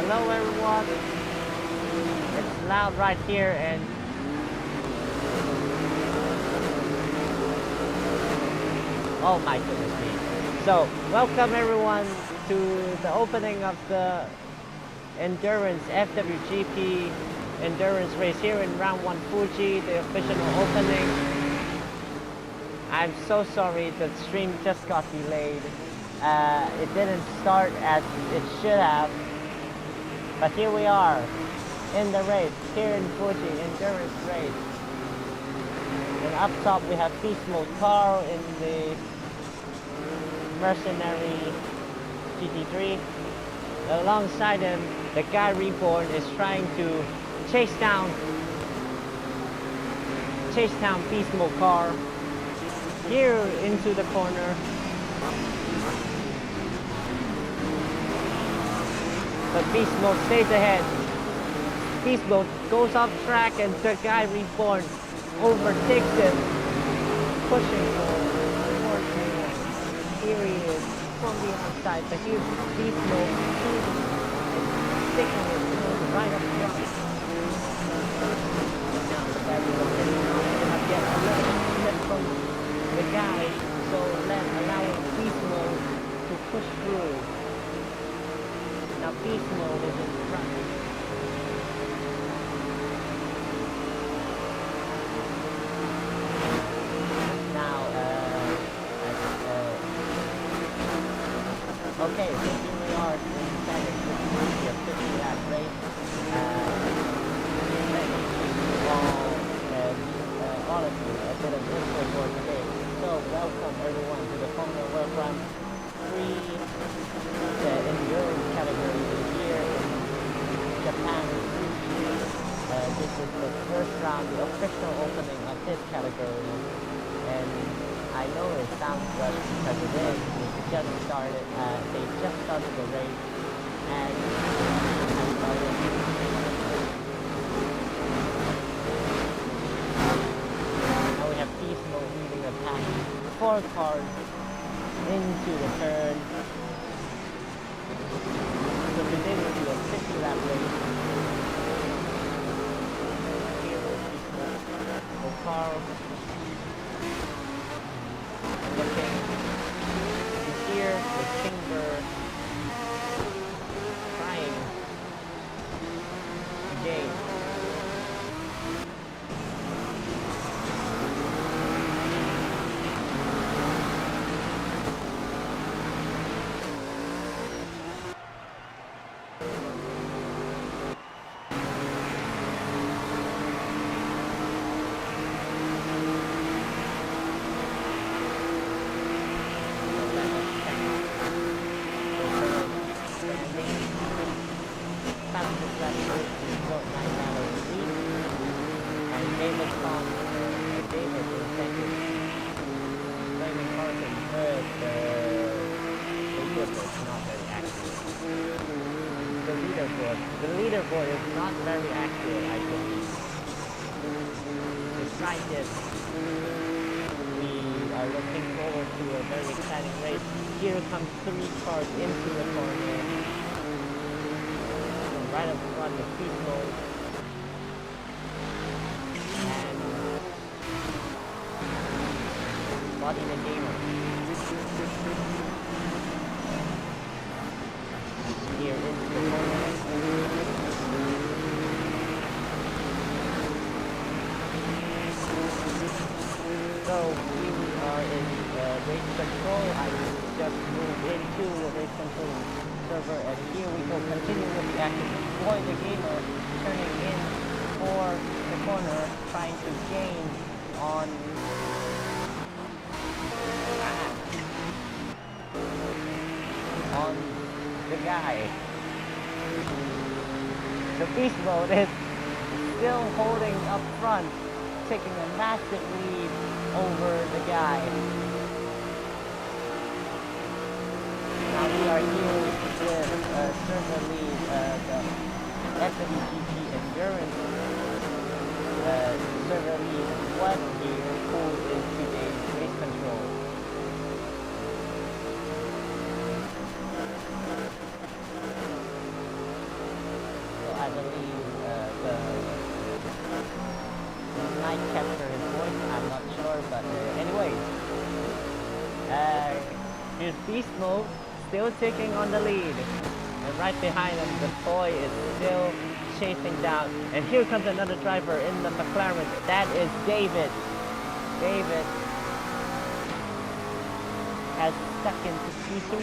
Hello everyone. It's loud right here and oh my goodness me. So welcome everyone to the opening of the Endurance Fwgp Endurance race here in round 1 Fuji, the official opening. I'm so sorry the stream just got delayed. It didn't start as it should have. But here we are, in the race, here in Fuji, endurance race. And up top we have Beast Mode Carl in the Mercenary GT3. Alongside him, the guy Reborn is trying to chase down Beast Mode Carl. Here into the corner. But Beast Mode stays ahead. Beast Mode goes off track and the guy Reborn overtakes him, pushing towards him. Here he is from the outside, but here's Beast Mode sticking his nose right up front. Now the guy Reborn is not yet a little slip from the guy, so allowing Beast Mode to push through. Now Beast Mode is in front. Now, okay, so here we are in seconds. This is the 50-lap race. Let me give you all of you a bit of info for today. So welcome everyone to the Formula World Grand Prix. The endurance category is here in Japan. This is the first round, the official opening of this category. And I know it sounds rushed because it is. They just started the race. And now we have Beast Mode leading the pack. 4 cars into the turn. So today will be a 50-lap race. Here is the car. And looking here with Chamber trying to gain. The leaderboard is not very accurate, I believe. Despite this, we are looking forward to a very exciting race. Here comes 3 cars into the corner. So right up front is Beast Mode. And Body the Gamer. Here into the corner. So we are in race control. I just moved into the race control server, and here we go, continue with the action. Boy the Gamer turning in for the corner, trying to gain on the guy. The Beast Mode is still holding up front, taking a massive lead over the guy. Now we are here with server lead, the Fwgp Endurance server lead was here, who is today's race control. might capture his voice, I'm not sure, but anyways. Here's Beast Mode, still taking on the lead. And right behind him, the boy is still chasing down. And here comes another driver in the McLaren. That is David. David has stuck into Q3.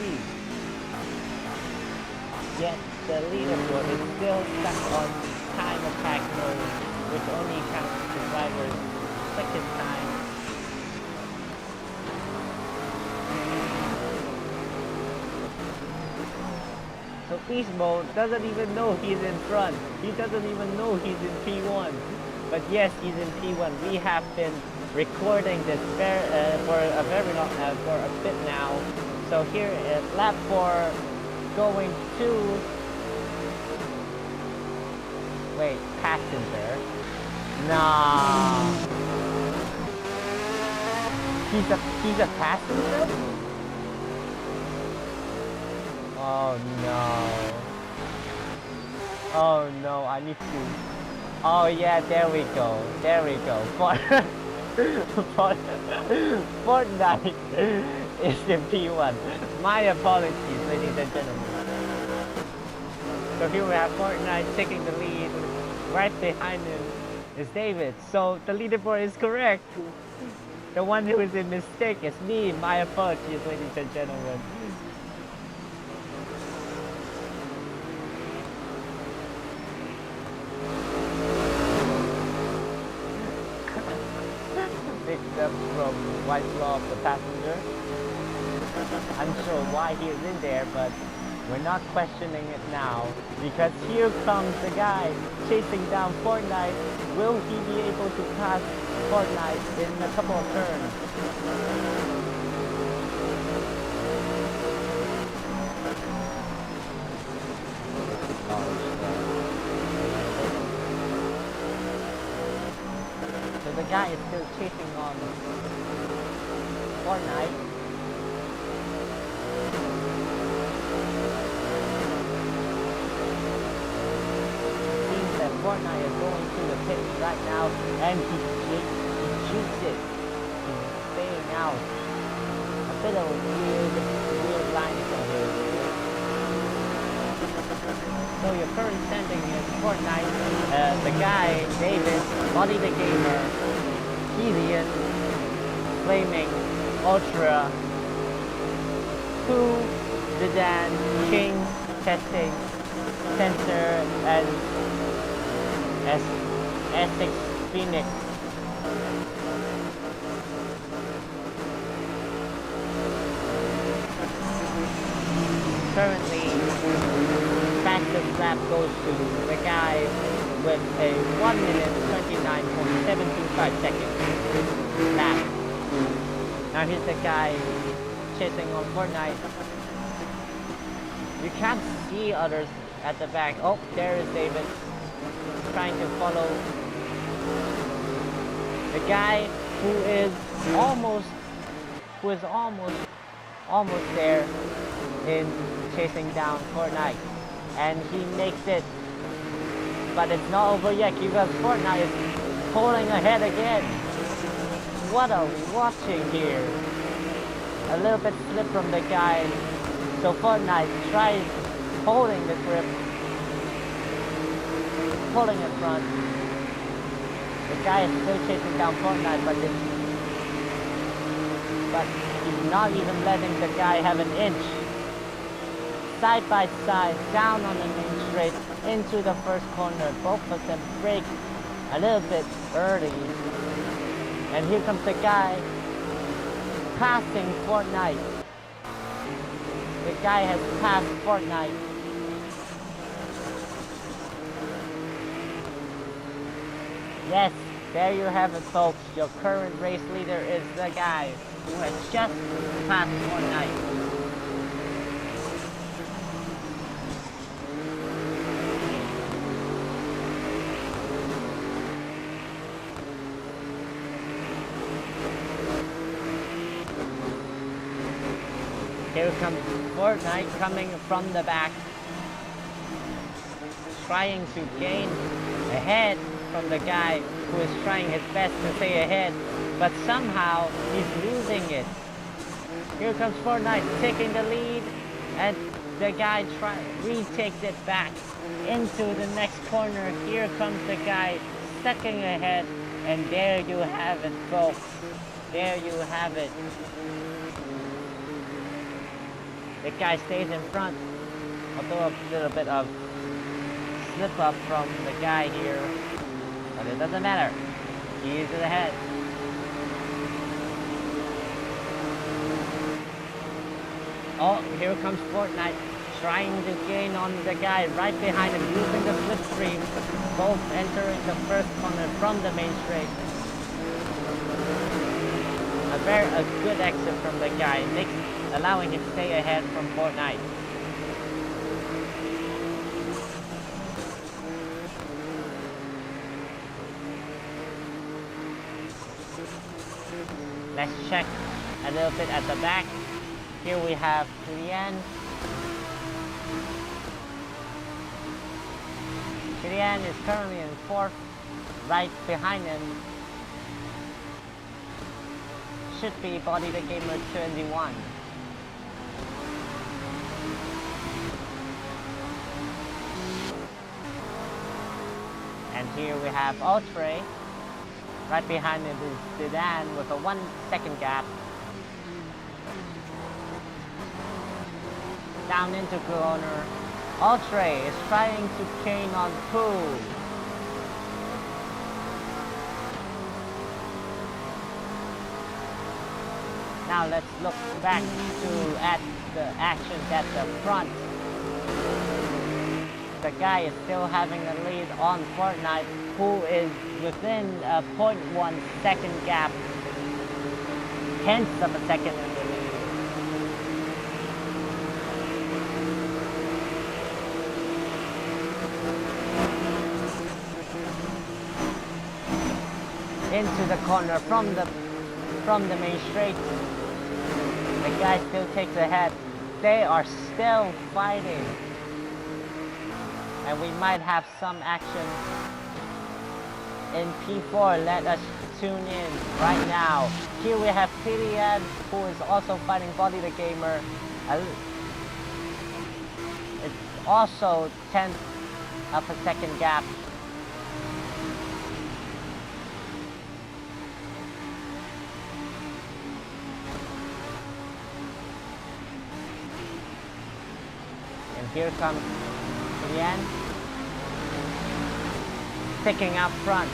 Yet the leaderboard is still stuck on time attack mode, which only counts the driver's second time. So Beast Mode doesn't even know he's in front. He doesn't even know he's in P1. But yes, he's in P1. We have been recording this for a very long, for a bit now. So here is lap 4 going to, wait, passenger. Nah. He's a passenger? Oh no. Oh no, I need to. Oh yeah, there we go. There we go. Fortnite is in P1. My apologies, ladies and gentlemen. So here we have Fortnite taking the lead. Right behind him is David. So the leaderboard is correct. The one who is in mistake is me. My apologies, ladies and gentlemen. Picked up from White Law of the passenger. Unsure why he is in there, but we're not questioning it now, because here comes the guy chasing down Fortnite. Will he be able to pass Fortnite in a couple of turns? So the guy is still chasing on Fortnite. Fortnite is going to the pit right now, and he shoots it. He's staying out. A bit of a weird line from here. So your current standing is Fortnite, the guy, David, Body the Gamer, Kevian, Flaming, Ultra, Pooh, Zidane, King, Testing, Sensor, and Essex Phoenix. Currently, fastest lap goes to the guy with a 1 minute 29.725 seconds lap. Now here's the guy chasing on Fortnite. You can't see others at the back. Oh, there is David, trying to follow the guy who is almost there in chasing down Fortnite, and he makes it, but it's not over yet because Fortnite is pulling ahead again. What a watching here. A little bit slip from the guy, so Fortnite tries holding the grip, pulling in front. The guy is still chasing down Fortnite, but he's not even letting the guy have an inch. Side by side, down on the main straight, into the first corner. Both of them brake a little bit early. And here comes the guy passing Fortnite. The guy has passed Fortnite. Yes, there you have it, folks. Your current race leader is the guy who has just passed Fortnite. Here comes Fortnite coming from the back, trying to gain ahead from the guy who is trying his best to stay ahead, but somehow he's losing it. Here comes Fortnite taking the lead, and the guy retakes it back into the next corner. Here comes the guy sucking ahead, and there you have it, folks. There you have it. The guy stays in front, although a little bit of slip up from the guy here, but it doesn't matter. He is ahead. Oh, here comes Fortnite trying to gain on the guy right behind him, using the slipstream, both entering the first corner from the main straight. A good exit from the guy, allowing him to stay ahead from Fortnite. Let's check a little bit at the back. Here we have Julian. Julian is currently in 4th. Right behind him should be Body the Gamer 21. And here we have Ultra. Right behind him is Sedan with a 1 second gap. Down into corner. Ultra is trying to gain on Pooh. Now let's look back at the actions at the front. The guy is still having the lead on Fortnite, who is within a 0.1 second gap, tenths of a second in the lead. Into the corner from the main straight. The guy still takes ahead. They are still fighting, and we might have some action in P4. Let us tune in right now. Here we have Piliad, who is also fighting Body the Gamer. It's also 10th of a second gap. And here comes Yan, sticking up front.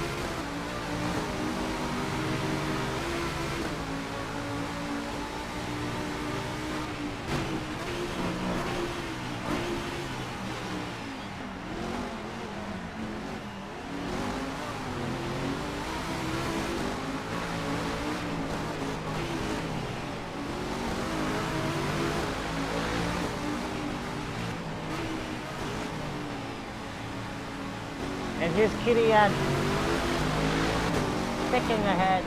And here's Kirian sticking ahead,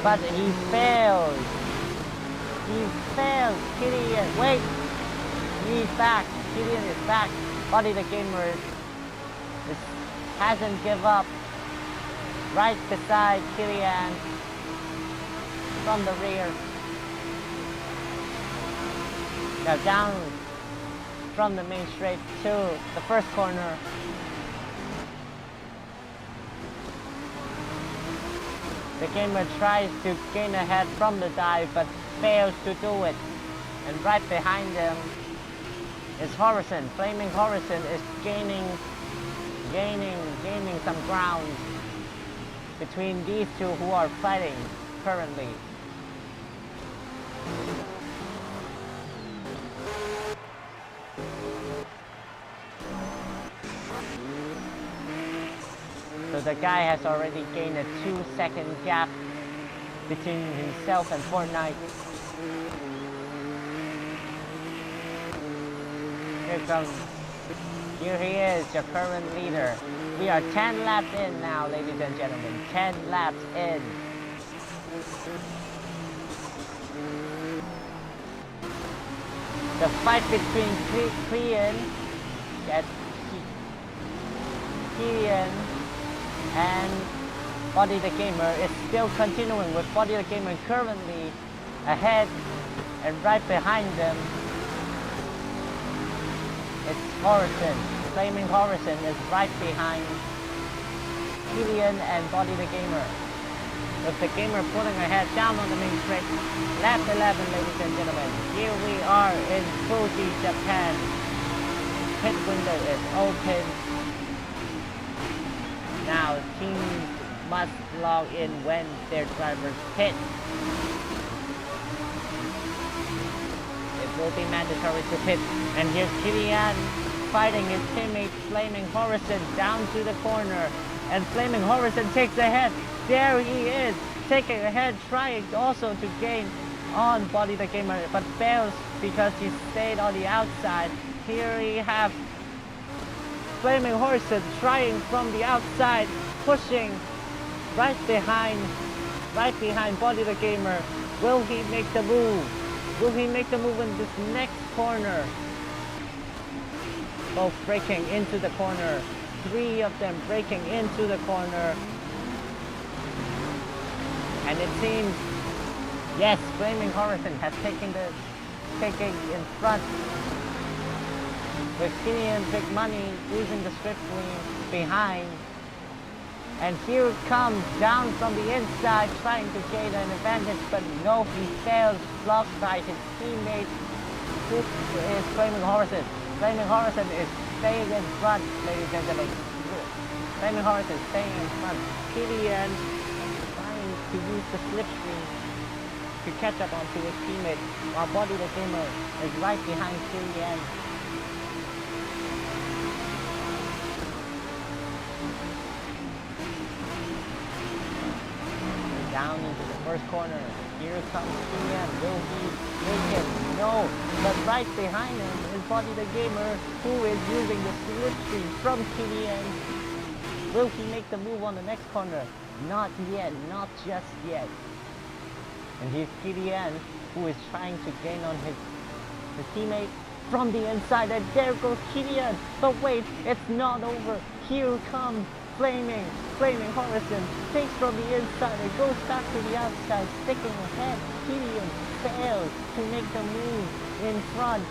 but he fails. He fails. Kirian, wait! He's back. Kirian is back. Body the Gamer hasn't give up. Right beside Kirian from the rear. Now down from the main straight to the first corner. The gamer tries to gain ahead from the dive but fails to do it. And right behind him is Horizon. Flaming Horizon is gaining some ground between these two who are fighting currently. So the guy has already gained a 2-second gap between himself and Fortnite. Here he is, your current leader. We are 10 laps in now, ladies and gentlemen. 10 laps in. The fight between Clean and Body the Gamer is still continuing with Body the Gamer currently ahead, and right behind them it's Horizon. Flaming Horizon is right behind Killian and Body the Gamer, with the Gamer pulling ahead down on the main straight. Lap 11, ladies and gentlemen. Here we are in Fuji, Japan. Pit window is open. Now teams must log in when their drivers pit. It will be mandatory to pit. And here's Killian fighting his teammate Flaming Horizon down to the corner. And Flaming Horizon takes ahead. There he is, taking ahead, trying also to gain on Body the Gamer, but fails because he stayed on the outside. Here we have Flaming Horizon trying from the outside, pushing right behind Body the Gamer. Will he make the move? Will he make the move in this next corner? Both breaking into the corner. 3 of them breaking into the corner. And it seems, yes, Flaming Horizon has taken in front, with Killian Big Money using the strip clean behind. And here comes down from the inside, trying to gain an advantage, but no, he fails, blocked by his teammate, who is Flaming Horizon. Flaming Horizon is staying in front, ladies and gentlemen. Flaming Horizon staying in front. Killian trying to use the slipstream to catch up onto his teammate, while Body the Gamer is right behind Killian. Down into the first corner. Here comes Killian. Will he make it? No. But right behind him is Body the Gamer, who is using the slipstream from Killian. Will he make the move on the next corner? Not yet, not just yet. And here's Killian, who is trying to gain on his teammate from the inside, and there goes Killian. But wait, it's not over. Here comes Flaming Horizon, takes from the inside and goes back to the outside, sticking ahead. Killian fails to make the move in front.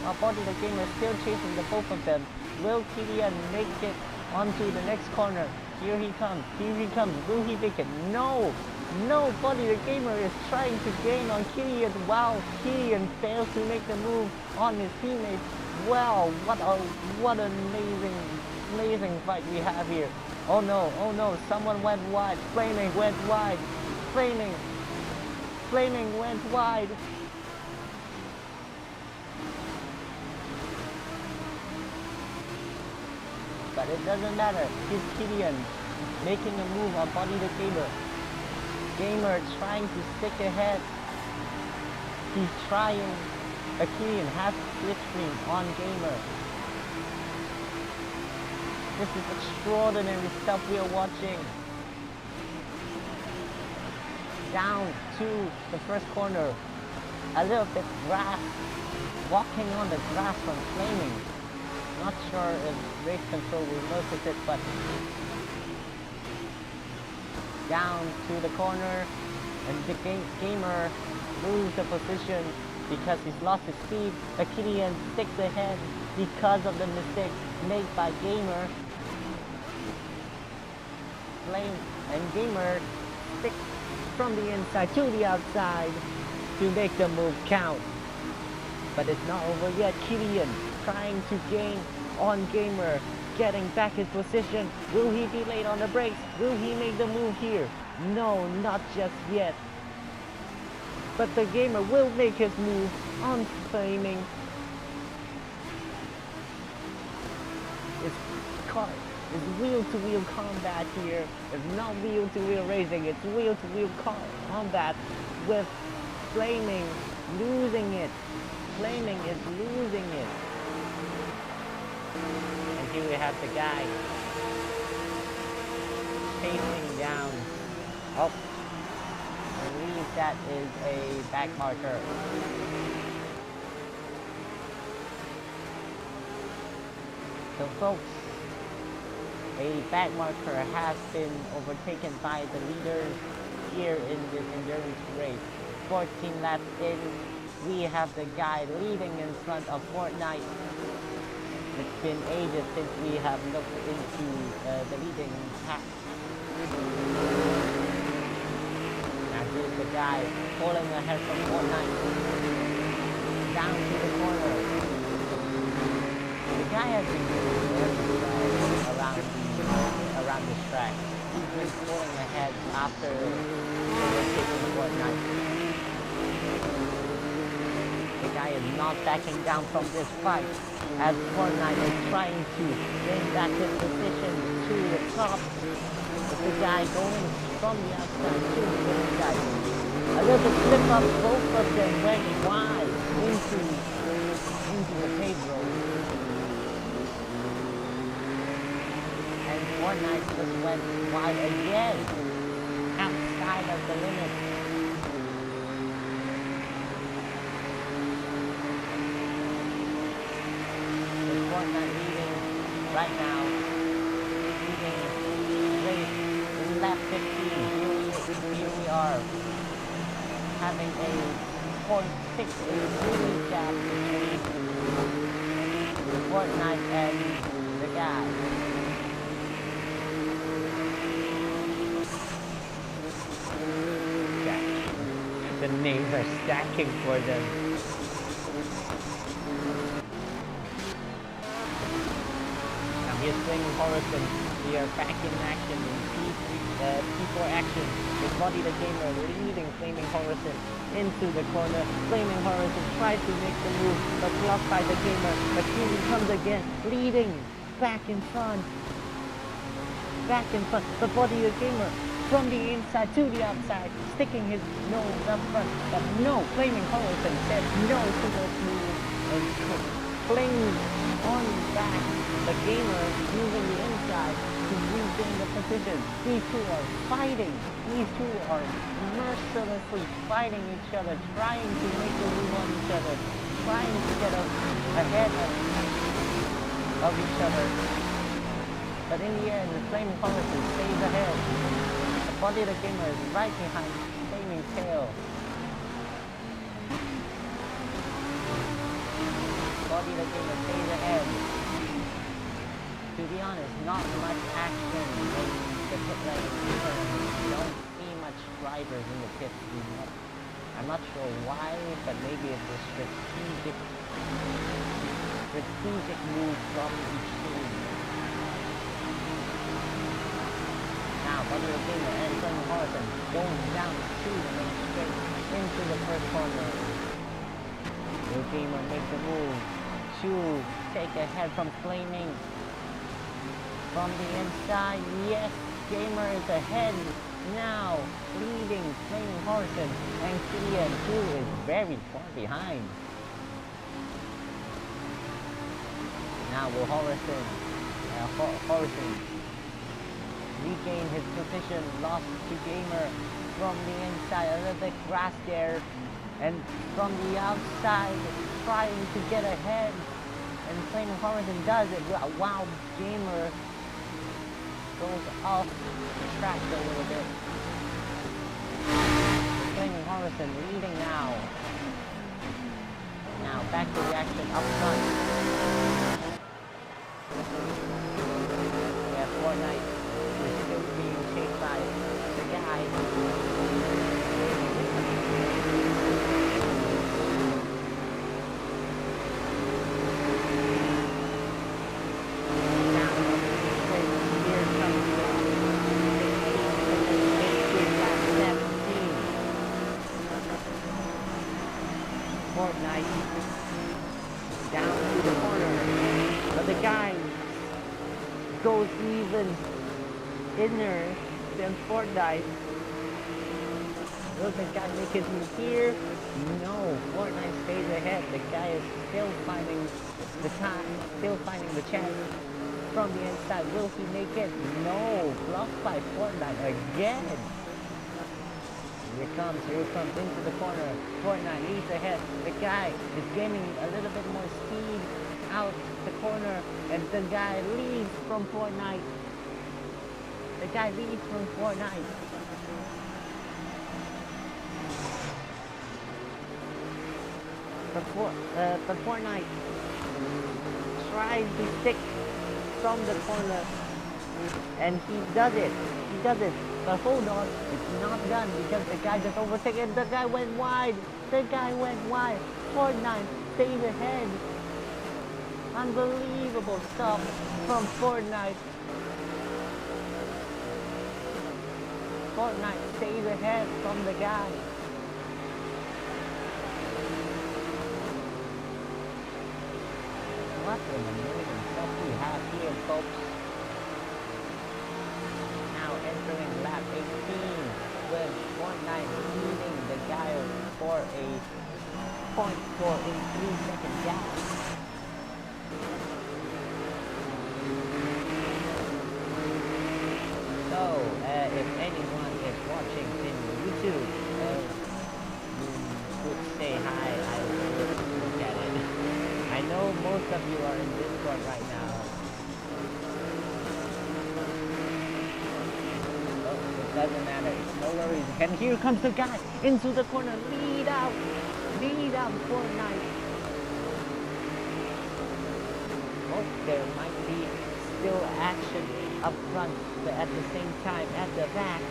While Body the Gamer is still chasing the both of them. Will Killian make it onto the next corner? Here he comes. Will he make it? No, Body the Gamer is trying to gain on Killian, while Killian fails to make the move on his teammates. Wow, what an amazing fight we have here. Oh no, someone went wide. Flaming went wide. Flaming went wide. But it doesn't matter. Here's Killian making a move on Body the Gamer. Gamer trying to stick ahead. He's trying, but Killian has slipstream on Gamer. This is extraordinary stuff we are watching. Down to the first corner. A little bit grass. Walking on the grass from Flaming. Not sure if race control will notice it, but down to the corner, and the Gamer loses the position because he's lost his speed. But Killian sticks ahead because of the mistake made by Gamer. Flame and Gamer stick from the inside to the outside to make the move count. But it's not over yet. Killian trying to gain on Gamer, getting back his position. Will he be late on the brakes? Will he make the move here? No, not just yet. But the Gamer will make his move on Flaming. It's wheel-to-wheel combat here. It's not wheel-to-wheel racing, it's wheel-to-wheel combat with Flaming losing it. Flaming is losing it. And here we have the guy chasing down. Oh, I believe that is a back marker. So folks, A back marker has been overtaken by the leaders here in this endurance race. 14 laps in, we have the guy leading in front of Fortnite. It's been ages since we have looked into the leading pack. Now here's the guy pulling ahead from Fortnite. Down to the corner. The guy has been doing very well around this track. He's been pulling ahead after overtaking Fortnite. The guy is not backing down from this fight as Fortnite is trying to gain back his position to the top. But the guy going from the outside to the inside. A little slip up, both of them went wide into the paved road. And Fortnite just went wide again, outside of the limit. With Fortnite leading right now, leading race in lap 15. Here we are, having a 0.6 really gap between Fortnite and the guy. The names are stacking for them. Now here's Flaming Horizon. We are back in action in P4 action. With Body the Gamer leading Flaming Horizon into the corner. Flaming Horizon tries to make the move, but blocked by the Gamer. But here he comes again, leading back in front. But Body the Gamer from the inside to the outside, sticking his nose up front. But no, Flaming Horizon says no to this move and flings on back. The Gamer using the inside to regain the position. These two are fighting. These two are mercilessly fighting each other, trying to make a move on each other, trying to get ahead of each other. But in the end, the Flaming Horizon stays ahead. Body the Gamer is right behind Flaming Tail. Body the Gamer stays ahead. To be honest, not much action in the pit lane. We don't see much drivers in the pit. I'm not sure why, but maybe it's a strategic move from each team. Now, Body the Gamer and Flaming Horizon going down to the main straight into the first corner. The Gamer makes a move to take ahead from Flaming. From the inside, yes, Gamer is ahead now, leading Flaming Horizon, and Kia 2 is very far behind. Now will Horizon regain his position, lost to Gamer from the inside, a little bit grass there, and from the outside, trying to get ahead, and Flaming Horizon does it. Wow, Gamer goes off the track a little bit. Flaming Horizon leading now. Now back to the action up front. We have Fortnite is still being chased by the guy. Fortnite down to the corner, but the guy goes even inner than Fortnite. Will the guy make his move here? No, Fortnite stays ahead. The guy is still finding the time, still finding the chance from the inside. Will he make it? No, blocked by Fortnite again. Here comes into the corner. Fortnite leads ahead. The guy is gaining a little bit more speed out the corner, and the guy leads from Fortnite. The guy leads from Fortnite. But Fortnite tries to stick from the corner, and he does it. But hold on, it's not done because the guy just overtaken. The guy went wide. Fortnite stays ahead. Unbelievable stuff from Fortnite. Fortnite stays ahead from the guy. What an amazing stuff we have here, folks. Now entering lap 18 with Fortnite leading the guy for a 0.4 in 3-second gap. So, if anyone is watching in YouTube, you would say hi, I would look at it. I know most of you are in Discord right now. Oh, it doesn't matter, no worries. And here comes the guy into the corner, lead out Fortnite. Oh, there might be still action up front, but at the same time at the back.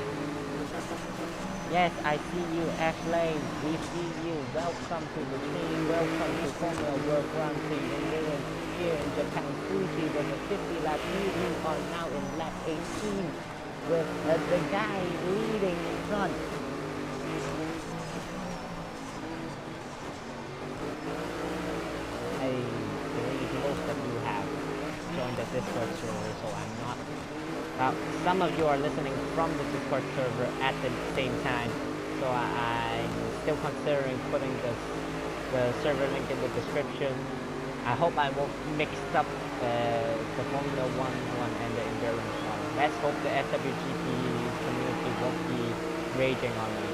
Yes, I see you, Ashley. We see you. Welcome to the stream. Welcome to Formula World Grand Prix Endurance here in Japan. Fwgp with a 50 lap lead. We are now in lap 18 with the guy leading in front. I believe most of you have joined the Discord server, so I'm not. Some of you are listening from the Discord server at the same time, so I'm still considering putting the server link in the description. I hope I won't mix up the Formula 1 one and the Endurance one. Let's hope the FWGP community won't be raging on me.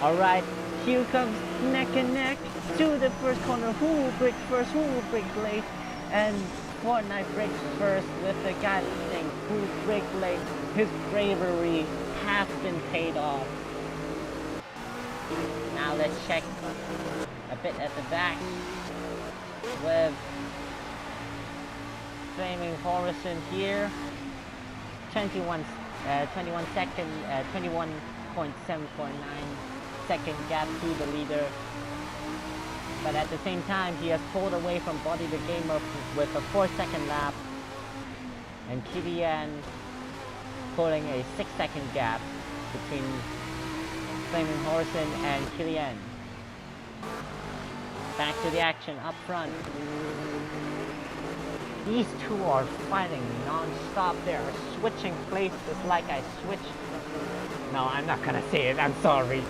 Alright, here comes neck and neck to the first corner. Who will brake first? Who will brake late? And Fortnite brakes first with the guy leading. Who braked late? His bravery has been paid off. Now let's check a bit at the back with Flaming Horizon here. 21.749 second gap to the leader. But at the same time, he has pulled away from Body the Gamer with a 4-second lap. And Kilian pulling a 6-second gap between Flaming Horizon and Kilian. Back to the action up front. These two are fighting non-stop. They are switching places like I switched. No, I'm not gonna say it. I'm sorry.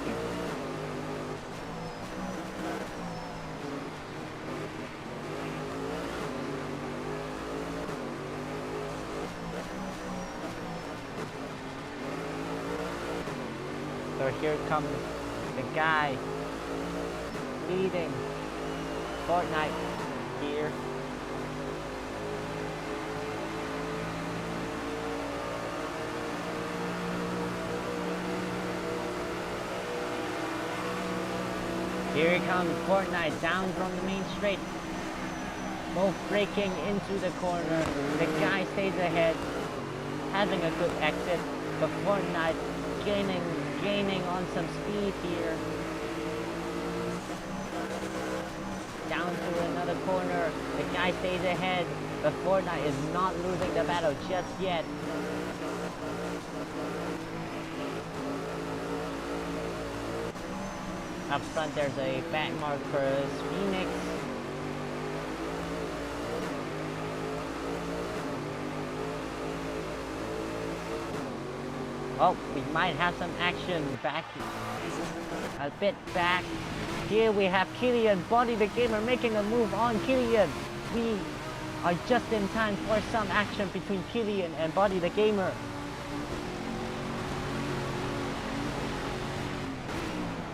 So here comes the guy leading Fortnite here. Here comes Fortnite down from the main straight. Both braking into the corner. The guy stays ahead, having a good exit, but Fortnite gaining on some speed here. Down to another corner. The guy stays ahead, but Fortnite is not losing the battle just yet. Up front there's a back marker, Phoenix. Oh, we might have some action back, a bit back. Here we have Kilian, Body the Gamer, making a move on Kilian. We are just in time for some action between Kilian and Body the Gamer.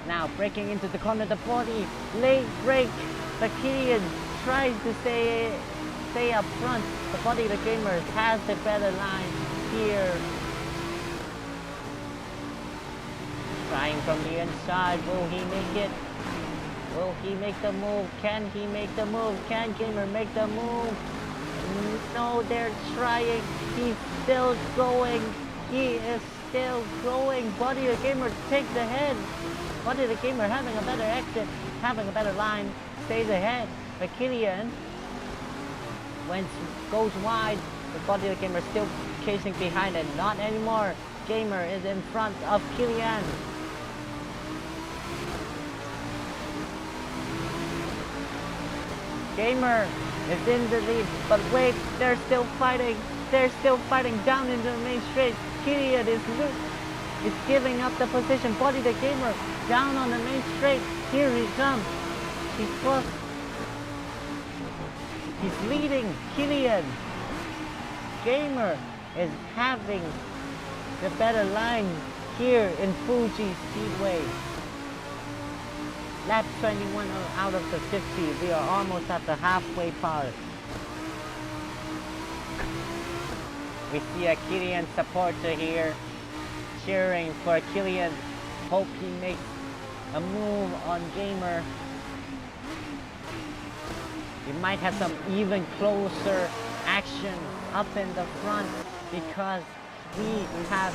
Now breaking into the corner, the Body late break, but Kilian tries to stay up front. The Body the Gamer has the better line here. Trying from the inside. Will he make it? Will he make the move? Can he make the move? Can Gamer make the move? No, they're trying. He's still going. He is still going. Body the Gamer takes the head. Body the Gamer having a better exit, having a better line, stays ahead. But Killian goes wide. But Body the Gamer still chasing behind it. Not anymore. Gamer is in front of Killian. Gamer is in the lead, but wait, they're still fighting. They're still fighting down into the main straight. Killian is giving up the position. Body the Gamer down on the main straight. Here he comes. He's close. He's leading Killian. Gamer is having the better line here in Fuji Speedway. Lap 21 out of the 50. We are almost at the halfway part. We see a Killian supporter here cheering for Killian. Hope he makes a move on Gamer. We might have some even closer action up in the front because we have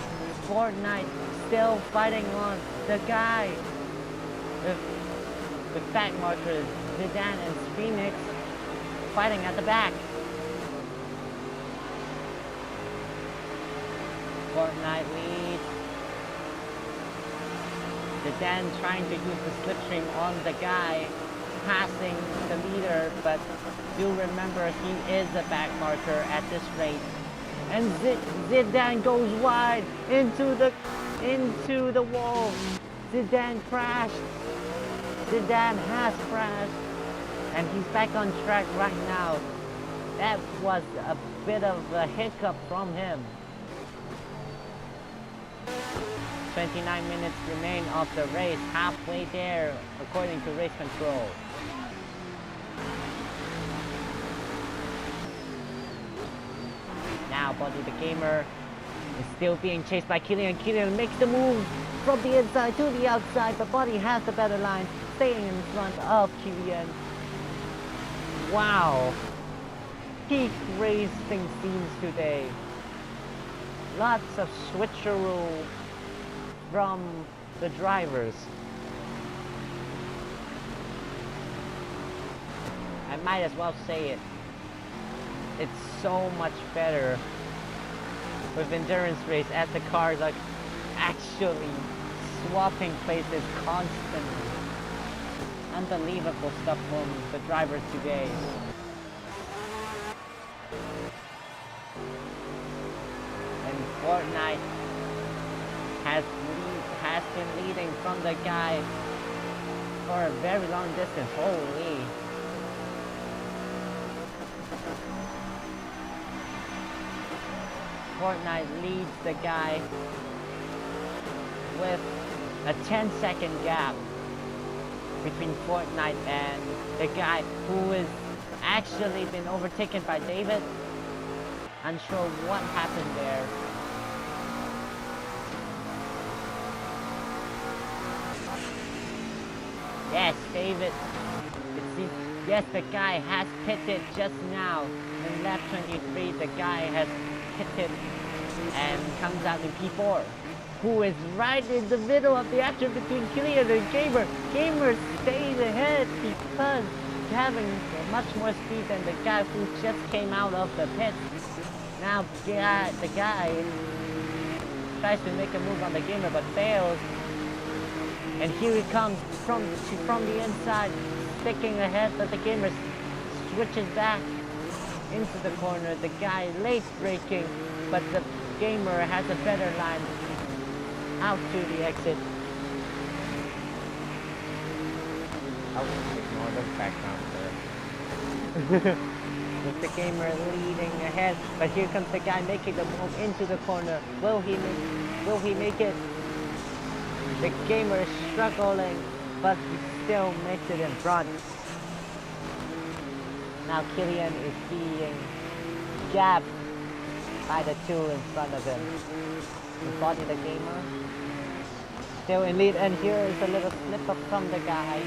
Fortnite still fighting on the guy with back markers, Zidane and Phoenix fighting at the back. Fortnite leads. Zidane trying to use the slipstream on the guy, passing the leader, but do remember he is a back marker at this rate. And Zidane goes wide into the wall. Zidane crashed. Zidane has crashed, and he's back on track right now. That was a bit of a hiccup from him. 29 minutes remain of the race, halfway there according to race control. Now Body the Gamer is still being chased by Killian. Killian makes the move from the inside to the outside, but Body has the better line, staying in front of Killian. Wow, peak racing scenes today. Lots of switcheroo from the drivers. I might as well say it. It's so much better with endurance race as the cars are actually swapping places constantly. Unbelievable stuff from the drivers today. And Fortnite has been leading from the guy for a very long distance. Holy. Fortnite leads the guy with a 10-second gap between Fortnite and the guy who is actually been overtaken by David. Unsure what happened there. Yes, David. Yes, the guy has pitted just now. In lap 23, the guy has pitted and comes out in P4. Who is right in the middle of the action between Killian and Gamer. Gamer stays ahead because he's having much more speed than the guy who just came out of the pit. Now the guy tries to make a move on the Gamer but fails. And here he comes from the inside, sticking ahead, but the Gamer switches back into the corner. The guy late braking, but the Gamer has a better line out to the exit. I'll ignore the background there. With the Gamer leading ahead, but here comes the guy making the move into the corner. Will he make it? The Gamer is struggling, but he still makes it in front. Now Killian is being gapped by the two in front of him. Body the Gamer. Still in lead, and here is a little slip up from the guy.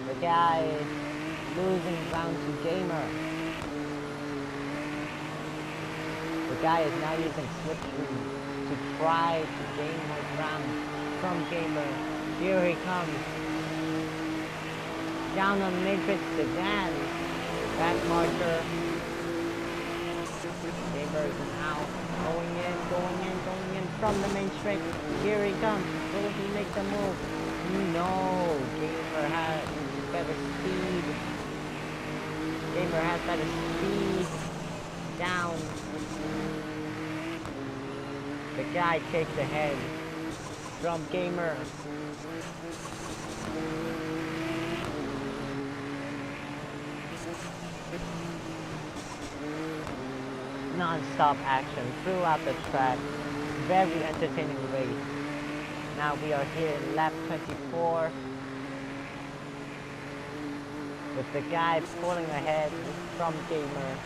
The guy losing ground to Gamer. The guy is now using switch to try to gain more ground from Gamer. Here he comes. Down on Matrix Sedan. Back marker. Gamer is now going in from the main straight. Here he comes. Will he make the move? No. Gamer has better speed. Gamer has better speed. Down. The guy takes ahead from Gamer. Non-stop action throughout the track. Very entertaining race. Now we are here in lap 24 with the guy pulling ahead from Gamer.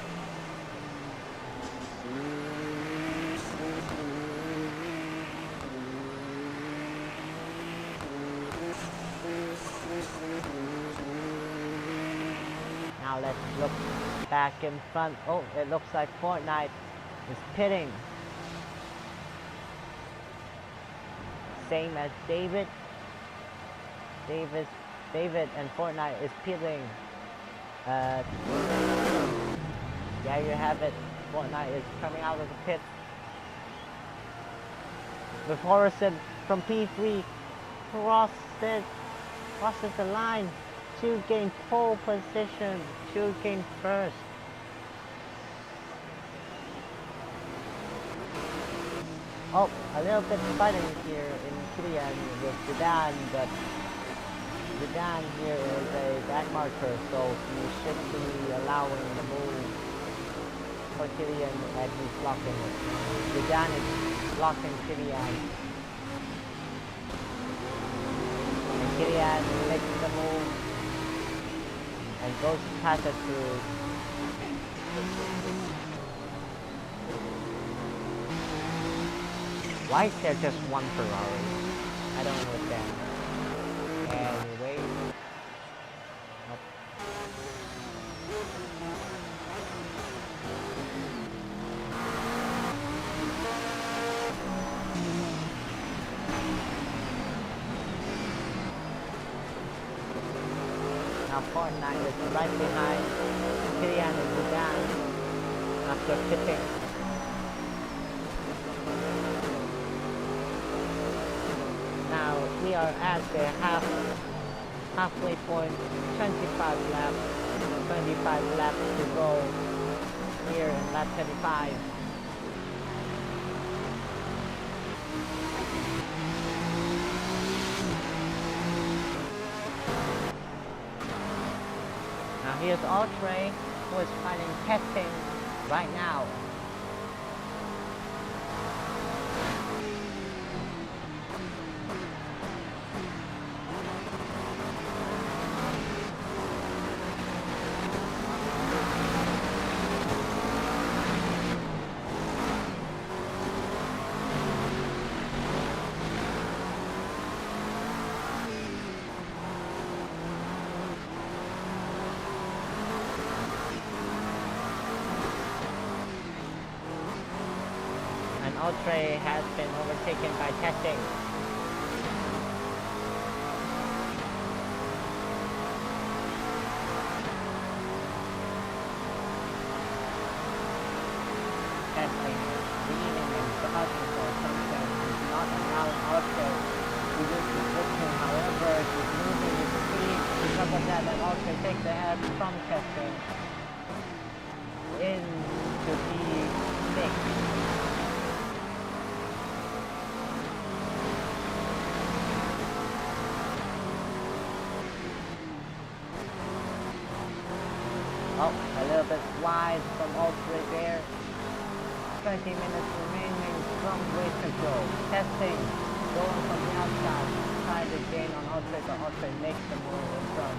Now let's look back in front. Oh, it looks like Fortnite is pitting. Same as David. David and Fortnite is pitting. There you have it. Fortnite is coming out of the pit. With Horizon from P3 crosses the line to gain pole position, to gain first. Oh, a little bit fighting here in Kilian with Sedan, but Sedan here is a back marker, so he should be allowing the move for Kilian as he's blocking it. Sedan is blocking Kilian. And Kilian makes the move and goes past it through. Why is there just one Ferrari? I don't understand. Anyway. Now Fortnite is right behind Kilian and Sedan after pitting. Now we are at the halfway point, 25 laps to go here in lap 25. Now here's Ultra, who is fighting testing right now. Ultra has been overtaken by testing. Testing is leaning and dodging for something. He's not allowing Ultra to use his position. However, he's losing his speed because of that, and Ultra takes the head from testing into P6. Oh, a little bit wide from Ultra there. 20 minutes remaining from race control. Testing, going from the outside. Try to gain on Ultra, but Ultra makes the move in front.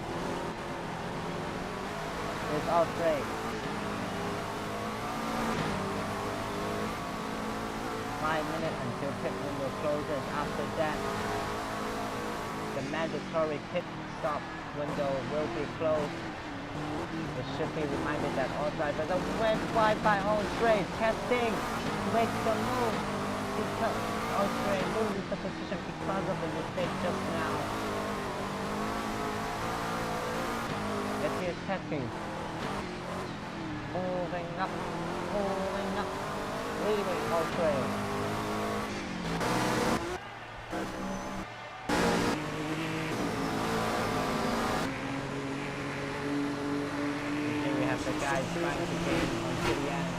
Here's Ultra. 5 minutes until pit window closes. After that, the mandatory pit stop window will be closed. It should be reminded that all drivers went wide by Andre. Testing makes the move because Andre loses the position because of the mistake just now. Let's hear testing. Moving up, leading Andre. The guys trying to gain onto the end.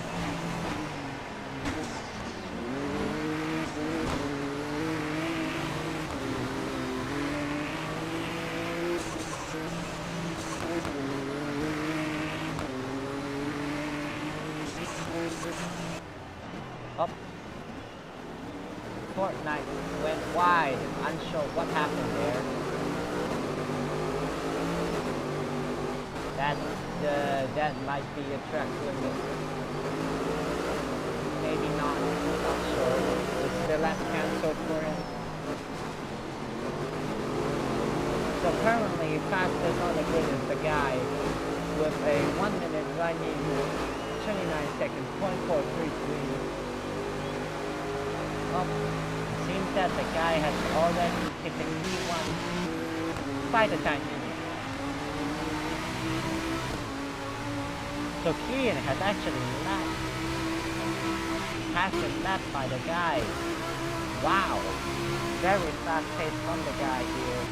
Up. Fortnite went wide. Unsure what happened there. That might be a track limit. Maybe not. Not sure. Is the lap cancelled for him? So currently fastest on the grid is the guy with a 1 minute running 29 seconds, 0.433. Well, it seems that the guy has already taken P1 by the time being. So Kian has actually been lapped by the guy. Wow, very fast pace from the guy here.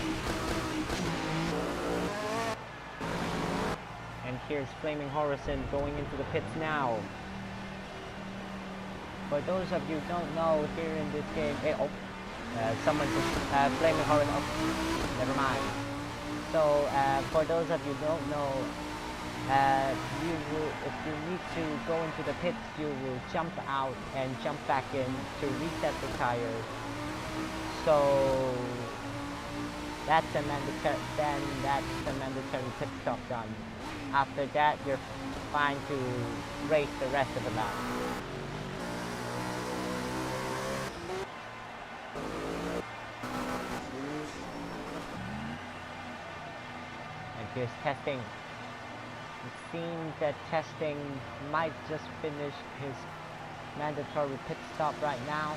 And here's Flaming Horizon going into the pits now. For those of you who don't know, here in this game, someone just Flaming Horizon. Oh, never mind. So for those of you who don't know. If you need to go into the pits, you will jump out and jump back in to reset the tires. So that's a mandatory. Then that's the mandatory pit stop done. After that, you're fine to race the rest of the lap. And here's testing. It seems that testing might just finish his mandatory pit stop right now.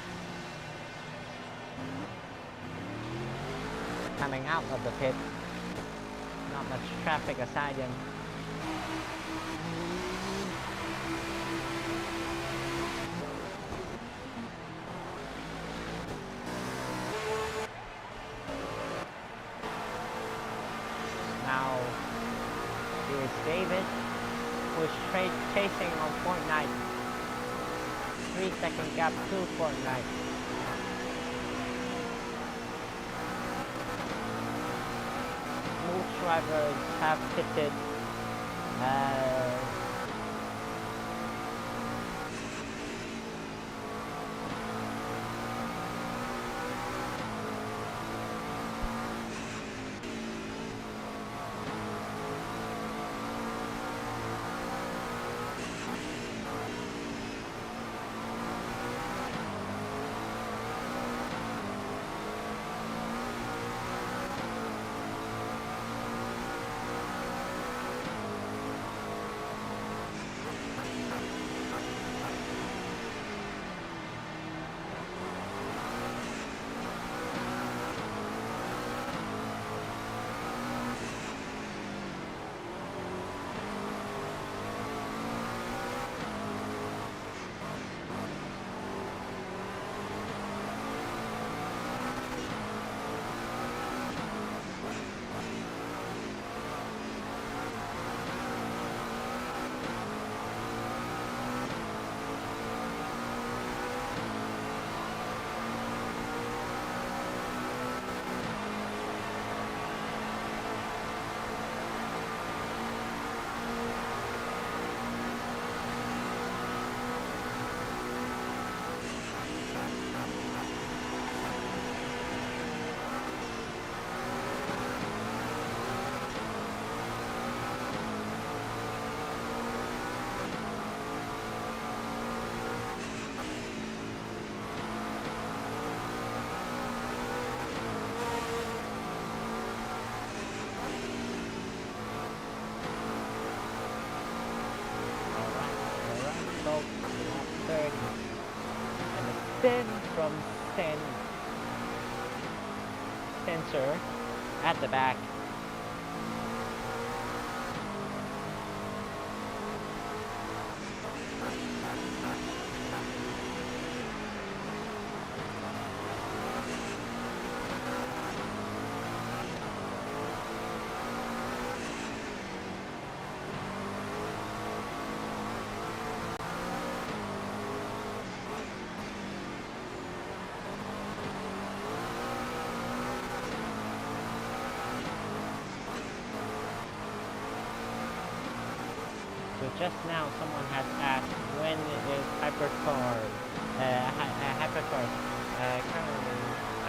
Coming out of the pit. Not much traffic aside him. Now here's David, who is chasing on Fortnite. 3-second gap to Fortnite. Most drivers have pitted. Then from sensor at the back. So just now someone has asked when is hypercar, hypercar, currently,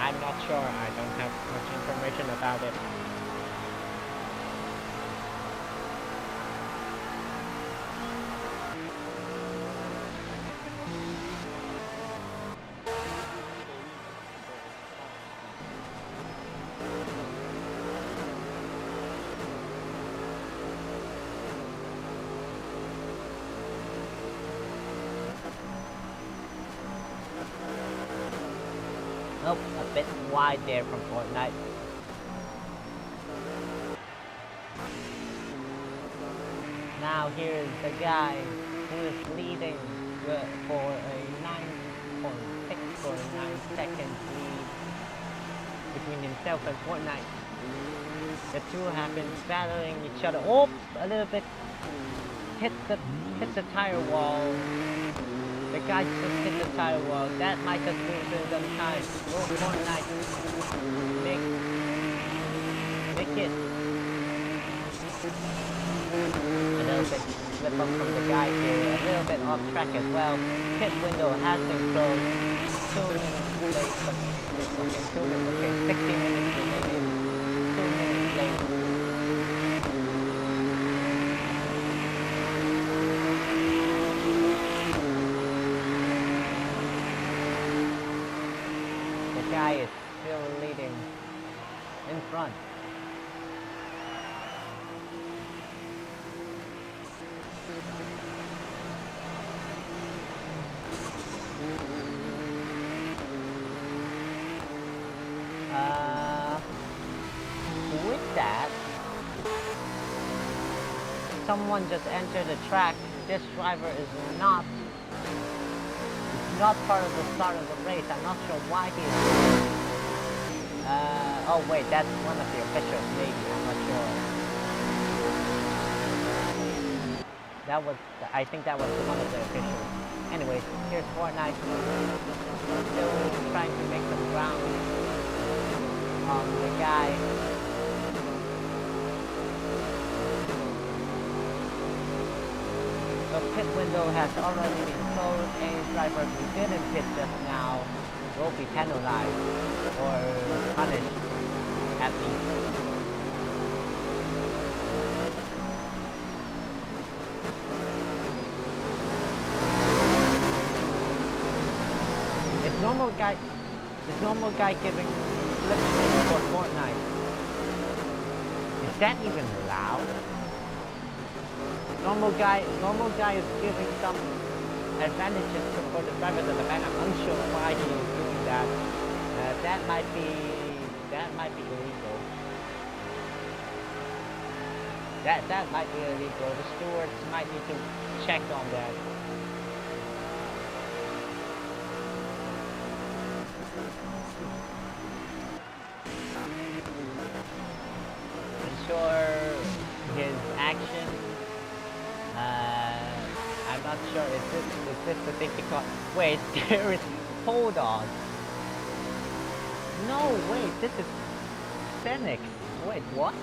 I'm not sure, I don't have much information about it. Nope, a bit wide there from Fortnite. Now here's the guy who is leading for a 9.6 or 9 seconds lead between himself and Fortnite. The two have been battling each other. Oh, a little bit hit the tire wall. The guy just hit the tire wall. That might just lose them time. Oh, Fortnite. Make it. A little bit slip up from the guy here. A little bit off track as well. Pit window has been closed. 2 minutes late. Okay, 2 minutes. Okay, 60 minutes remaining. 2 minutes late. Guy is still leading in front. With that, someone just entered the track. This driver is not part of the start of the race. I'm not sure why he is oh wait, that's one of the officials maybe, I'm not sure. I think that was one of the officials. Anyways, here's Fortnite. Still trying to make some ground on the guy. The pit window has already been closed. Any driver who didn't pit just now will be penalized or punished at least. Is normal guy giving flip spin for Fortnite? Is that even allowed? Normal guy is giving some advantages for the drivers at the back. I'm unsure why he is doing that. That might be illegal. That might be illegal. The stewards might need to check on that. I'm sure his action. I'm not sure. Is this the safety car? Wait, there is. Hold on. No, wait. This is Fenix. Wait, what?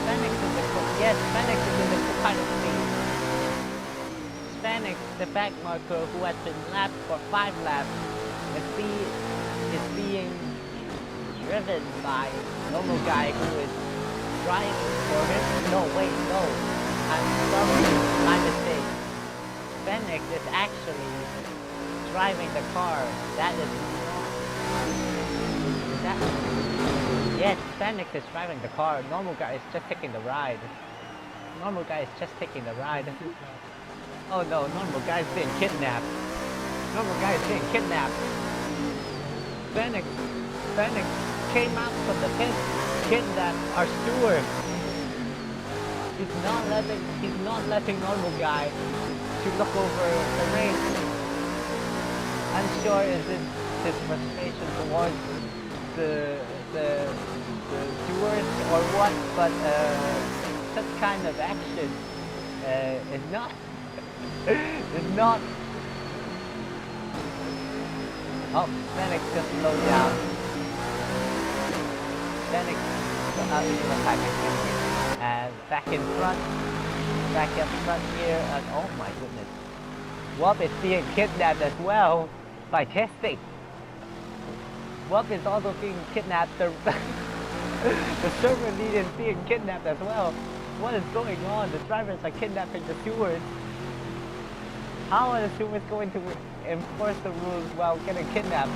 Fenix is the yes. Fenix is in the pilot seat. Fenix, the back marker who has been lapped for 5 laps, is being driven by normal guy who is driving for him. No, wait, no. I'm sorry, my mistake. Fenix is actually driving the car. That is yes, Fenix is driving the car. Normal guy is just taking the ride. Oh no, normal guy is being kidnapped. Normal guy is being kidnapped. Phoenix came out from the pit, kidnapped our steward. He's not letting normal guy to look over the race. I'm sure is his frustration towards the stewards or what, but such kind of action is not is not. Oh, Fenix just slowed down. Fenix back in front here, and oh my goodness, Warp is being kidnapped as well by testing. Warp is also being kidnapped. The server lead is being kidnapped as well. What is going on? The drivers are kidnapping the stewards. How are the stewards going to enforce the rules while getting kidnapped?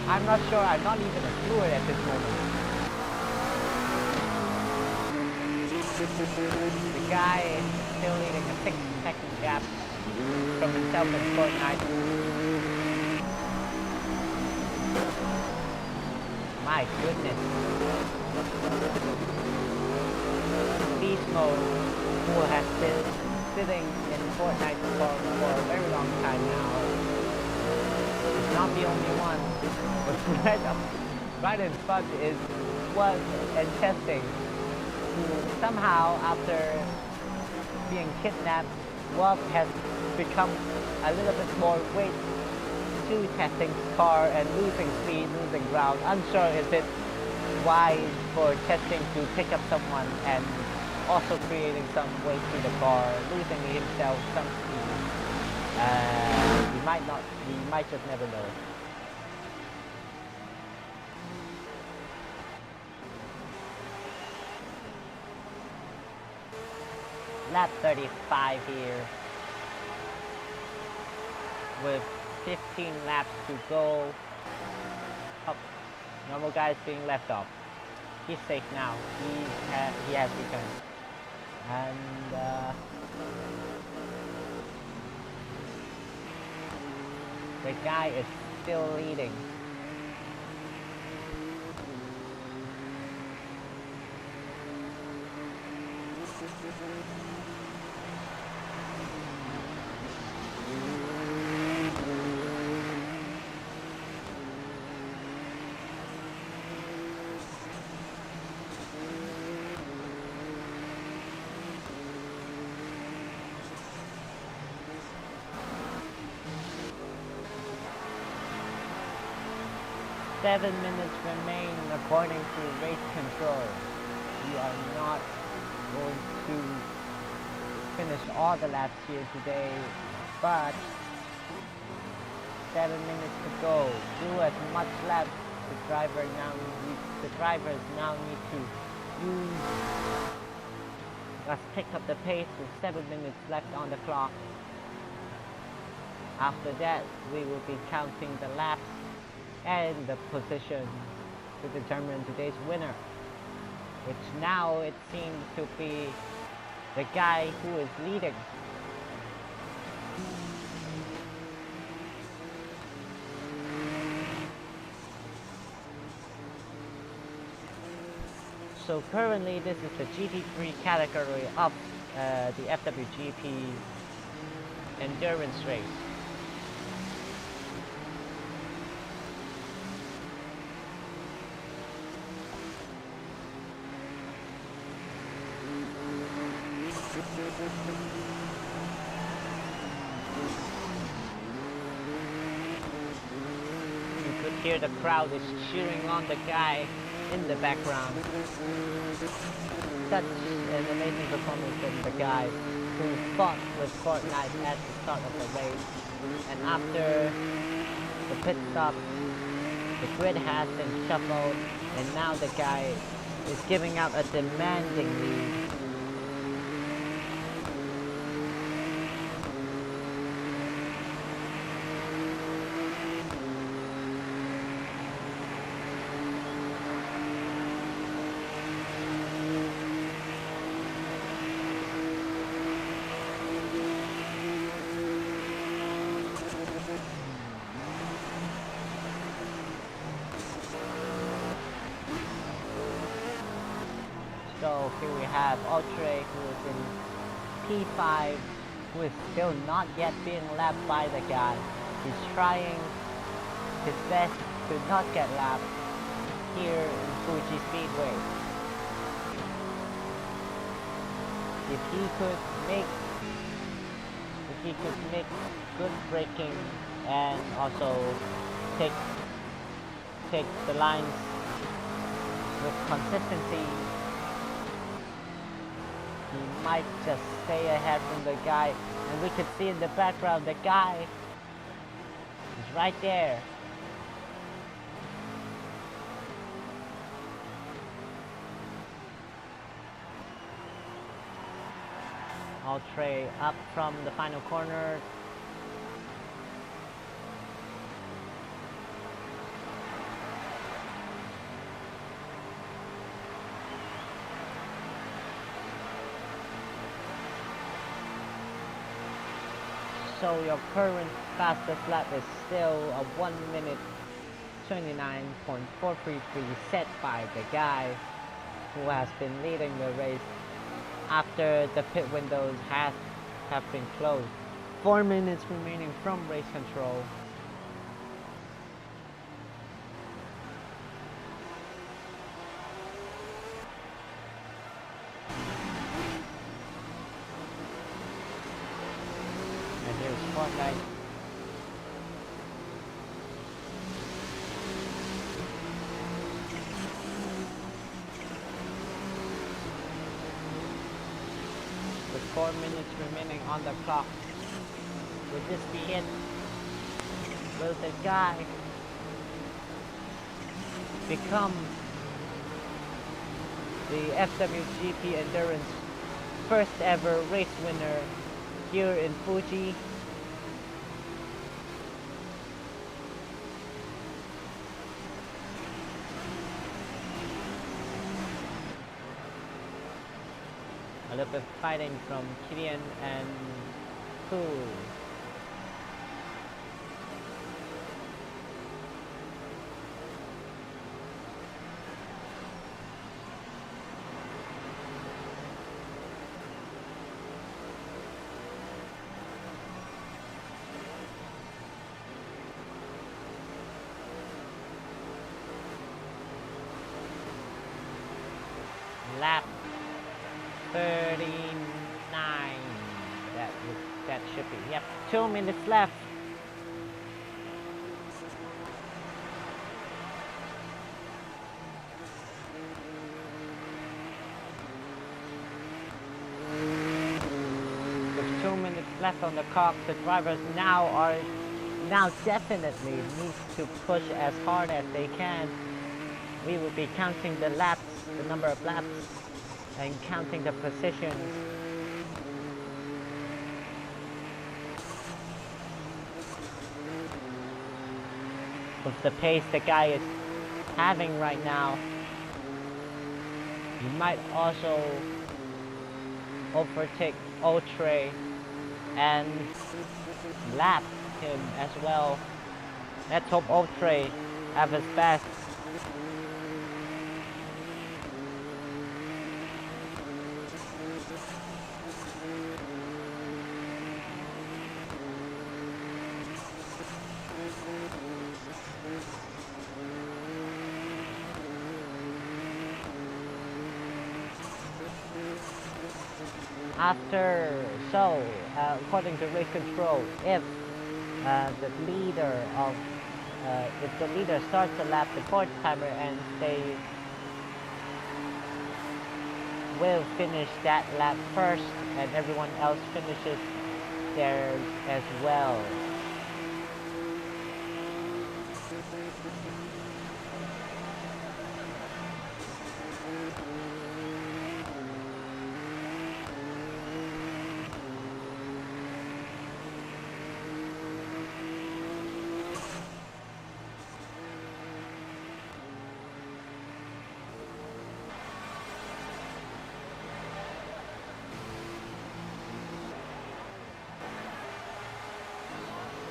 I'm not sure. I'm not even a steward at this moment. The guy is still leading a 6-second gap from himself in Fortnite. My goodness. Beast Mode, who has been sitting in Fortnite for a very long time now, is not the only one. But right in front was and testing, who somehow after being kidnapped, Wolf has become a little bit more weight to testing's car and losing speed, losing ground. Unsure if it's wise for testing to pick up someone and also creating some weight to the car, losing himself some speed. We might just never know. Lap 35 here, with 15 laps to go. Oh, normal guy is being left off. He's safe now. He has returned. And the guy is still leading. Seven minutes remain according to race control. We are not going to finish all the laps here today, but 7 minutes to go. Do as much laps. The drivers now need to use. Let's pick up the pace with 7 minutes left on the clock. After that, we will be counting the laps and the position to determine today's winner, which now it seems to be the guy who is leading. So currently this is the GT3 category of the Fwgp endurance race. You could hear the crowd is cheering on the guy in the background. Such an amazing performance from the guy who fought with Fortnite at the start of the race. And after the pit stop, the grid has been shuffled, and now the guy is giving out a demanding lead. Here we have Ultra, who is in P5, who is still not yet being lapped by the guy. He's trying his best to not get lapped here in Fuji Speedway. If he could make good braking and also take the lines with consistency, he might just stay ahead from the guy. And we can see in the background the guy is right there. Ultra up from the final corner. So your current fastest lap is still a 1 minute 29.433 set by the guy who has been leading the race after the pit windows have been closed. 4 minutes remaining from race control. And here's Fortnite. With 4 minutes remaining on the clock. Will this be it? Will the guy become the FWGP Endurance first ever race winner here in Fuji? A little bit of fighting from Kilian and Fu. Lap 39. That should be. Yep, 2 minutes left. With 2 minutes left on the clock, the drivers now definitely need to push as hard as they can. We will be counting the laps, the number of laps, and counting the positions. With the pace the guy is having right now, you might also overtake Ultra and lap him as well. Let's hope Ultra have his best. According to race control, if the leader starts the lap, the fourth timer, and they will finish that lap first, and everyone else finishes theirs as well.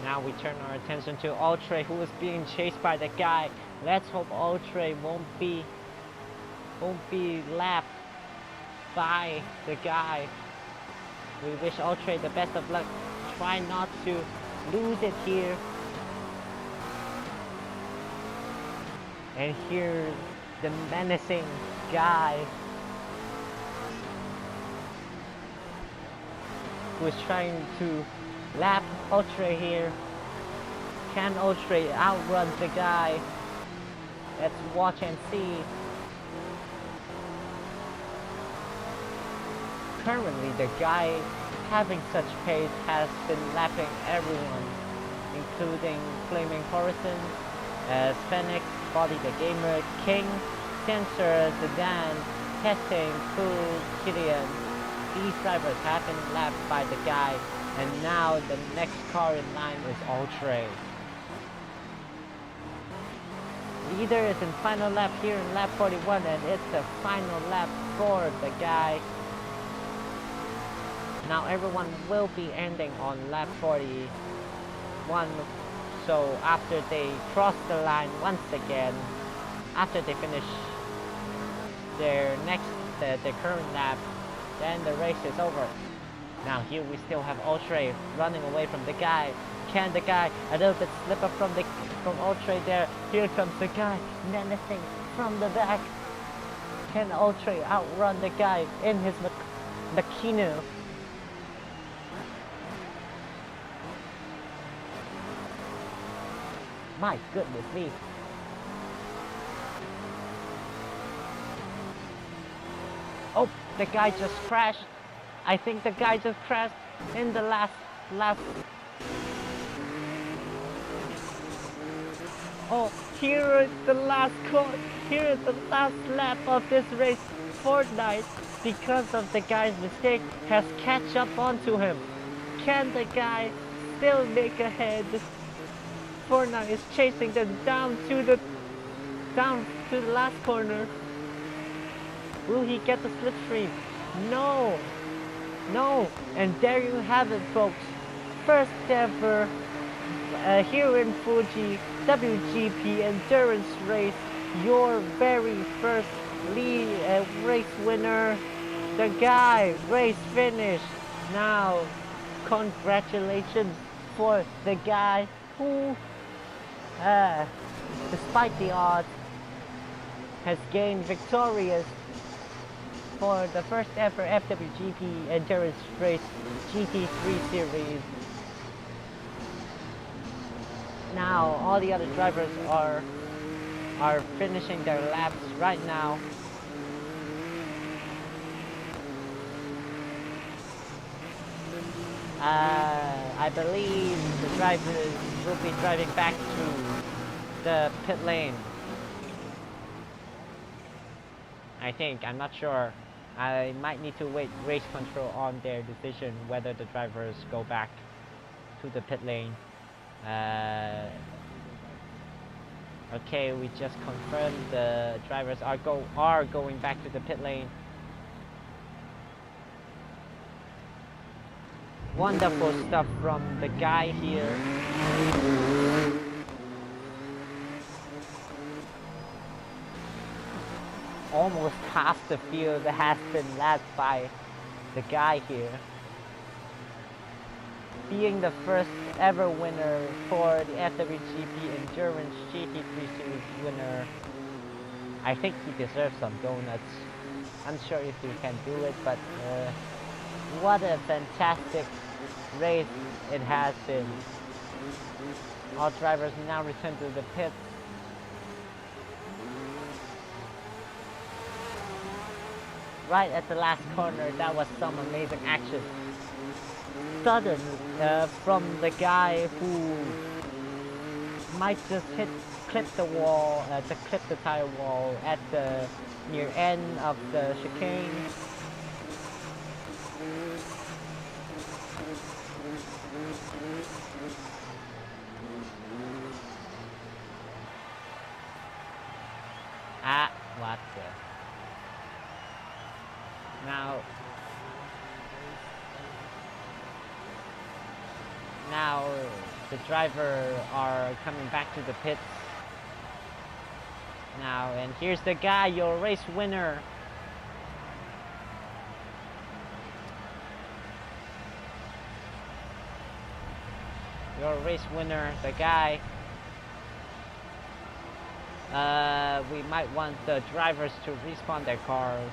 Now we turn our attention to Ultra, who is being chased by the guy. Let's hope Ultra won't be lapped by the guy. We wish Ultra the best of luck. Try not to lose it here. And here's the menacing guy who's trying to lap Ultra here. Can Ultra outrun the guy? Let's watch and see. Currently, the guy having such pace has been lapping everyone, including Flaming Horizon, Phoenix, Body the Gamer, King, Sensor, Sedan, Testing, Fool, Killian. These drivers have been lapped by the guy, and now the next car in line is Ultra. Leader is in final lap here in lap 41, and it's the final lap for the guy. Now everyone will be ending on lap 41, so after they cross the line once again, after they finish their current lap, then the race is over. Now here we still have Ultra running away from the guy. Can the guy a little bit slip up from Ultra there? Here comes the guy menacing from the back. Can Ultra outrun the guy in his Makino? My goodness me. Oh, the guy just crashed. I think the guy just crashed in the last lap. Oh, here is the last lap of this race. Fortnite, because of the guy's mistake, has catch up onto him. Can the guy still make ahead? Fortnite is chasing them down to the last corner. Will he get the slipstream? No! No! And there you have it, folks. First ever here in Fuji WGP endurance race. Your very first race winner. The guy race finished. Now, congratulations for the guy who, despite the odds, has gained victorious for the first ever FWGP endurance race GT3 series. Now all the other drivers are finishing their laps right now. I believe the drivers will be driving back to the pit lane. I think, I'm not sure. I might need to wait race control on their decision whether the drivers go back to the pit lane. Okay, we just confirmed the drivers are going back to the pit lane. Wonderful stuff from the guy here. Almost half the field has been lapped by the guy here. Being the first ever winner for the FWGP Endurance GT3 Series winner, I think he deserves some donuts. I'm sure if he can do it, but what a fantastic race it has been. All drivers now return to the pits. Right at the last corner, that was some amazing action. Sudden from the guy who might just clip the wall, clip the tire wall at the near end of the chicane. Ah, what the? Now the driver are coming back to the pits now, and here's the guy, your race winner. your race winner, the guy. We might want the drivers to respawn their cars.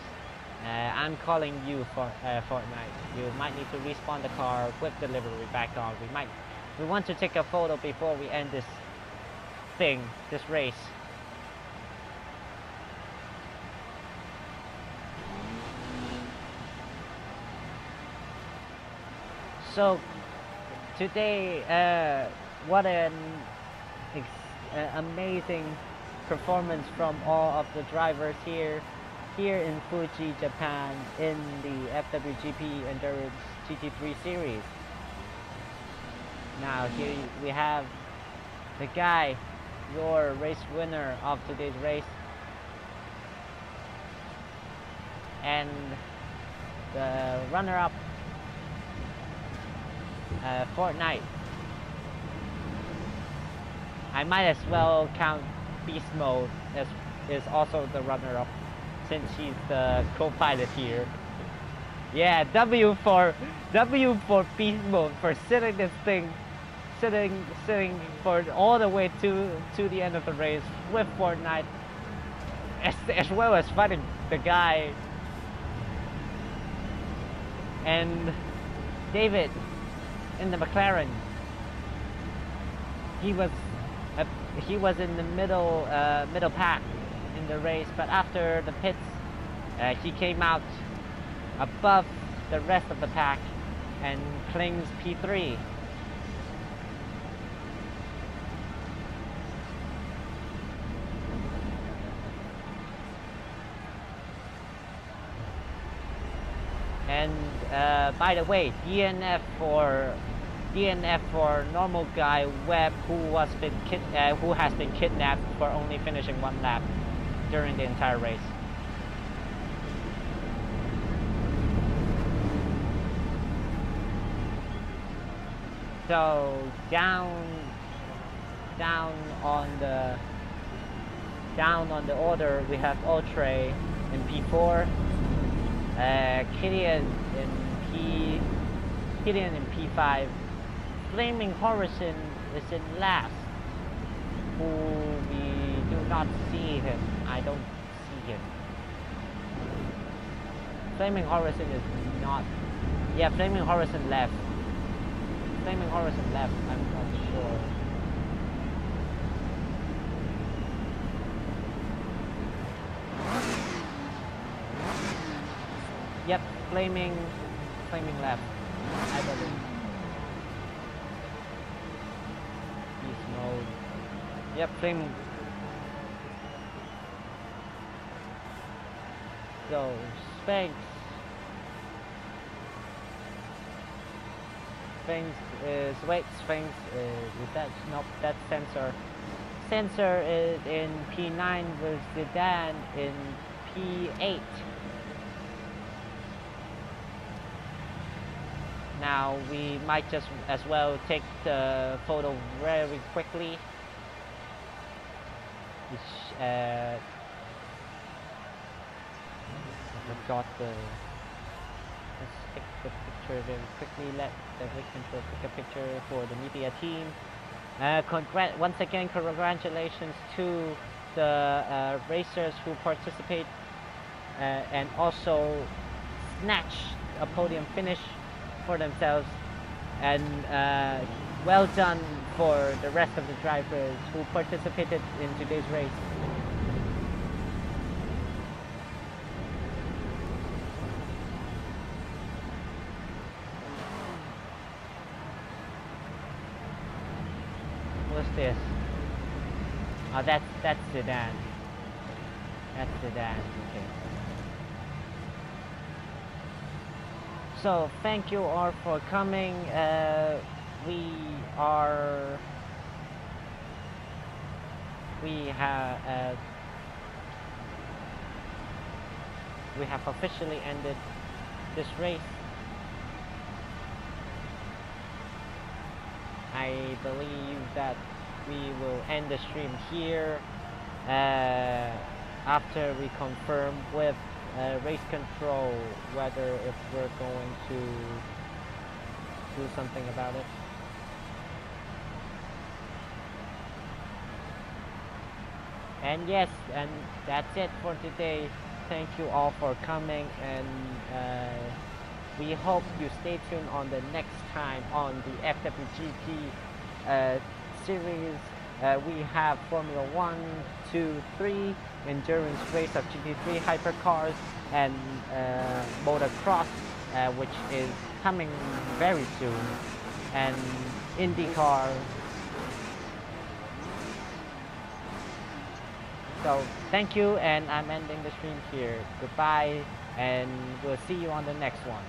I'm calling you for Fortnite. You might need to respawn the car with delivery back on. We want to take a photo before we end this race. So today, what an amazing performance from all of the drivers here in Fuji, Japan, in the FWGP Endurance GT3 series. Now here we have the guy, your race winner of today's race, and the runner-up, Fortnite. I might as well count Beast Mode as is also the runner-up, since he's the co-pilot here. Yeah, W for Beast Mode for sitting for all the way to the end of the race with Fortnite, as well as fighting the guy. And David in the McLaren, he was in the middle pack in the race, but after the pits, he came out above the rest of the pack and claims P3. And by the way, DNF for normal guy Webb, who has been kidnapped for only finishing one lap during the entire race. So down on the order, we have Ultra in P4, Killian in P5, Flaming Horizon is in last, who we do not see him. I don't see him. Flaming Horizon is not. Yeah, Flaming Horizon left. I'm not sure. Yep, Flaming left, I believe. Beast Mode. Yep, Flaming. So, Sphinx is that? Nope, that's Sensor. Sensor is in P9 with Sedan in P8. Now we might just as well take the photo very quickly. I forgot let's take the picture very quickly. Let the race control take a picture for the media team. Once again, congratulations to the racers who participate and also snatch a podium finish for themselves, and well done for the rest of the drivers who participated in today's race. What's this? Oh, that's Sedan. That's Sedan. Okay. So thank you all for coming. We have officially ended this race. I believe that we will end the stream here after we confirm with race control whether if we're going to do something about it. And yes, and that's it for today. Thank you all for coming, and we hope you stay tuned on the next time on the FWGP series. We have Formula 1, 2, 3, endurance race of GT3 hypercars, and motocross, which is coming very soon, and IndyCar. So thank you, and I'm ending the stream here. Goodbye, and we'll see you on the next one.